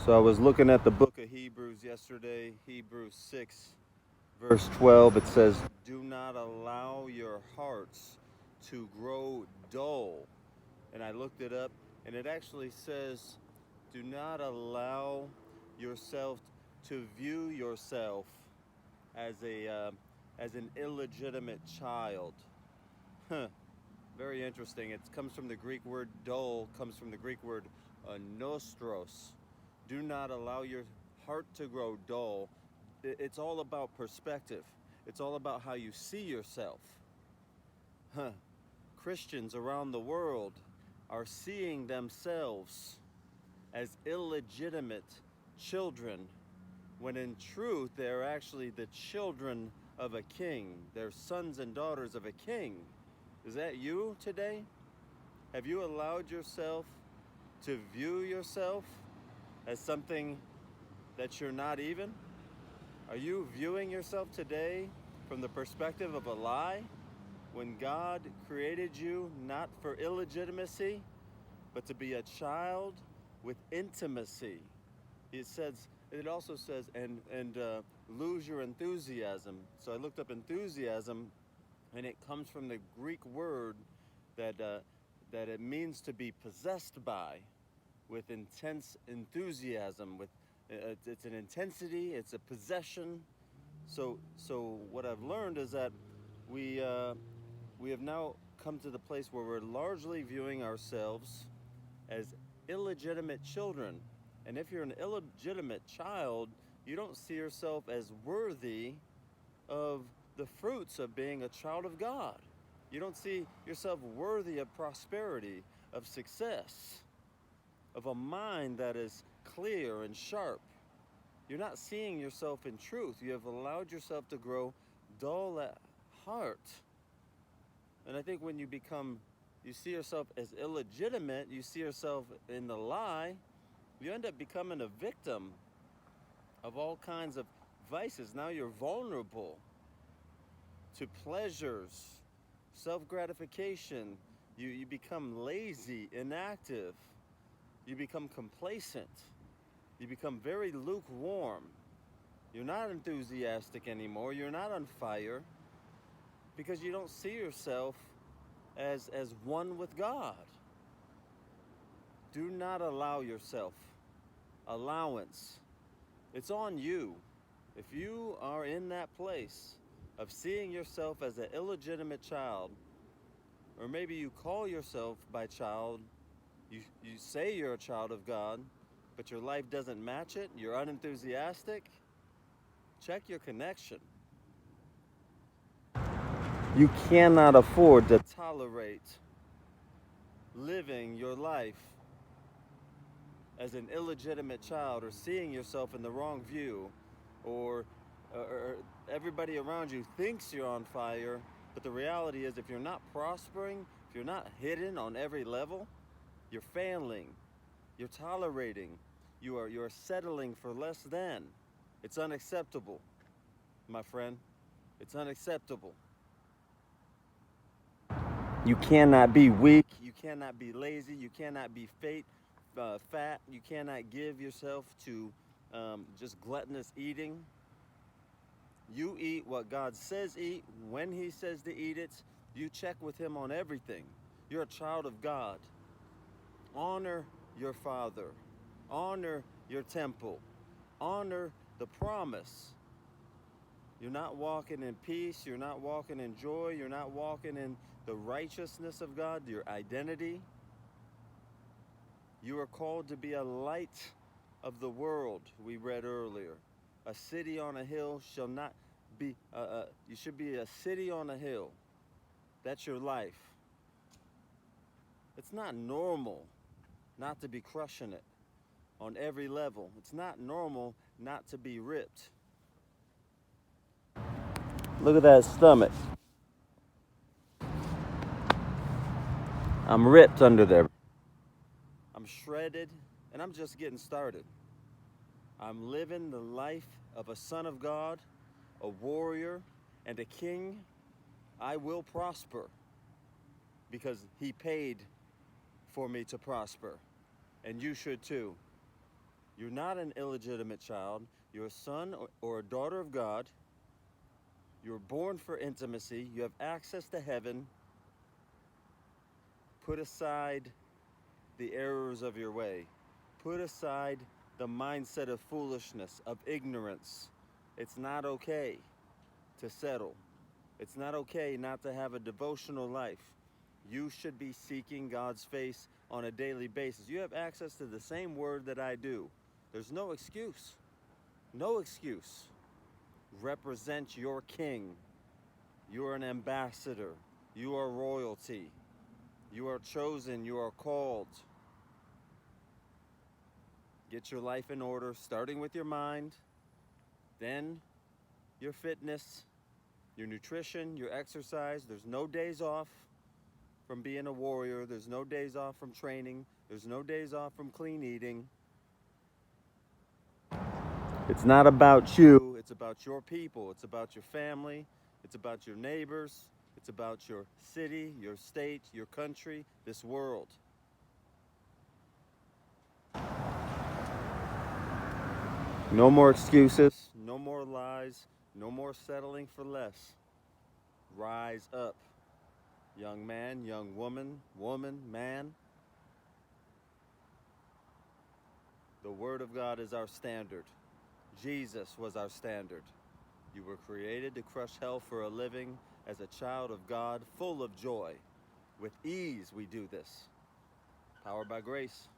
So I was looking at the book of Hebrews yesterday, Hebrews 6, verse 12. It says, "Do not allow your hearts to grow dull." And I looked it up, and it actually says, "Do not allow yourself to view yourself as an illegitimate child." Huh. Very interesting. It comes from the Greek word dull, comes from the Greek word nostros. Do not allow your heart to grow dull. It's all about perspective. It's all about how you see yourself. Huh. Christians around the world are seeing themselves as illegitimate children, when in truth they're actually the children of a king. They're sons and daughters of a king. Is that you today? Have you allowed yourself to view yourself as something that you're not even? Are you viewing yourself today from the perspective of a lie, when God created you not for illegitimacy, but to be a child with intimacy? It also says, lose your enthusiasm. So I looked up enthusiasm, and it comes from the Greek word that that it means to be possessed by, with intense enthusiasm. It's an intensity, it's a possession. So what I've learned is that we we have now come to the place where we're largely viewing ourselves as illegitimate children. And if you're an illegitimate child, you don't see yourself as worthy of the fruits of being a child of God. You don't see yourself worthy of prosperity, of success, of a mind that is clear and sharp. You're not seeing yourself in truth. You have allowed yourself to grow dull at heart. And I think when you see yourself as illegitimate, you see yourself in the lie, you end up becoming a victim of all kinds of vices. Now you're vulnerable to pleasures, self-gratification. You become lazy, inactive. You become complacent. You become very lukewarm. You're not enthusiastic anymore. You're not on fire, because you don't see yourself as one with God. Do not allow yourself allowance. It's on you. If you are in that place of seeing yourself as an illegitimate child, or maybe you call yourself by child, you say you're a child of God, but your life doesn't match it, you're unenthusiastic, check your connection. You cannot afford to tolerate living your life as an illegitimate child, or seeing yourself in the wrong view, or everybody around you thinks you're on fire, but the reality is, if you're not prospering, if you're not hidden on every level, you're failing, you're tolerating, you're settling for less than. It's unacceptable, my friend. It's unacceptable. You cannot be weak, you cannot be lazy, you cannot be fat, you cannot give yourself to just gluttonous eating. You eat what God says eat, when He says to eat it. You check with Him on everything. You're a child of God. Honor your father. Honor your temple. Honor the promise. You're not walking in peace. You're not walking in joy. You're not walking in the righteousness of God, your identity. You are called to be a light of the world, we read earlier. A city on a hill shall not be, you should be a city on a hill. That's your life. It's not normal not to be crushing it on every level. It's not normal not to be ripped. Look at that stomach. I'm ripped under there. I'm shredded, and I'm just getting started. I'm living the life of a son of God, a warrior, and a king. I will prosper because He paid for me to prosper, and you should too. You're not an illegitimate child. You're a son or a daughter of God. You're born for intimacy. You have access to heaven. Put aside the errors of your way. Put aside the mindset of foolishness, of ignorance. It's not okay to settle. It's not okay not to have a devotional life. You should be seeking God's face on a daily basis. You have access to the same word that I do. There's no excuse. No excuse. Represent your king. You are an ambassador. You are royalty. You are chosen. You are called. Get your life in order, starting with your mind, then your fitness, your nutrition, your exercise. There's no days off from being a warrior. There's no days off from training. There's no days off from clean eating. It's not about you. It's about your people. It's about your family. It's about your neighbors. It's about your city, your state, your country, this world. No more excuses. No more lies. No more settling for less. Rise up. Young man, young woman, man. The Word of God is our standard. Jesus was our standard. You were created to crush hell for a living as a child of God, full of joy. With ease we do this. Powered by grace.